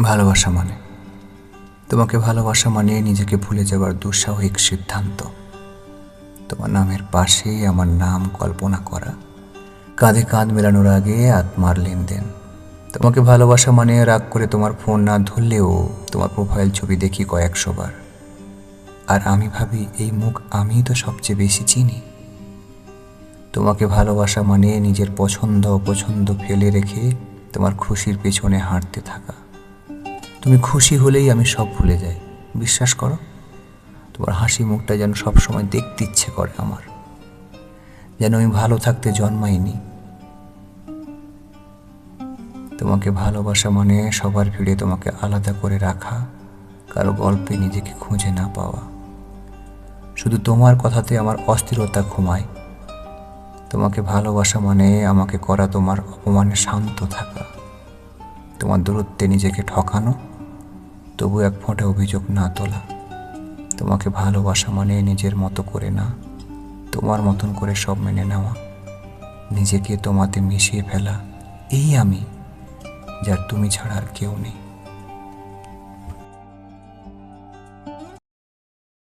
ভালোবাসা মানে তোমাকে ভালোবাসা মানে নিজেকে ভুলে যাওয়ার দুঃসাহসিক সিদ্ধান্ত। তোমার নামের পাশেই আমার নাম কল্পনা করা, কাঁধে কাঁধ মেলানোর আগে আত্মার লেনদেন। তোমাকে ভালোবাসা মানে রাগ করে তোমার ফোন না ধরলেও তোমার প্রোফাইল ছবি দেখি কয়েকশো বার, আর আমি ভাবি এই মুখ আমিই তো সবচেয়ে বেশি চিনি। তোমাকে ভালোবাসা মানে নিজের পছন্দ অপছন্দ ফেলে রেখে তোমার খুশির পেছনে হাঁটতে থাকা। তুমি খুশি হলেই আমি সব ভুলে যাই, বিশ্বাস করো। তোমার হাসি মুখটা যেন সবসময় দেখতে ইচ্ছে করে আমার, যেন আমি ভালো থাকতে জন্মাইনি। তোমাকে ভালোবাসা মানে সবার ভিড়ে তোমাকে আলাদা করে রাখা, কারো গল্পে নিজেকে খুঁজে না পাওয়া। শুধু তোমার কথাতে আমার অস্থিরতা ঘুমায়। তোমাকে ভালোবাসা মানে আমাকে করা তোমার অপমানে শান্ত থাকা, তোমার দূরত্বে নিজেকে ঠকানো, তবু এক ফোঁটা অভিযোগ না তোলা। তোমাকে ভালোবাসা মানে নিজের মতো করে না, তোমার মতন করে সব মেনে নেওয়া, নিজেকে তোমাতে মিশিয়ে ফেলা। এই আমি, যার তুমি ছাড়া আর কেউ নেই।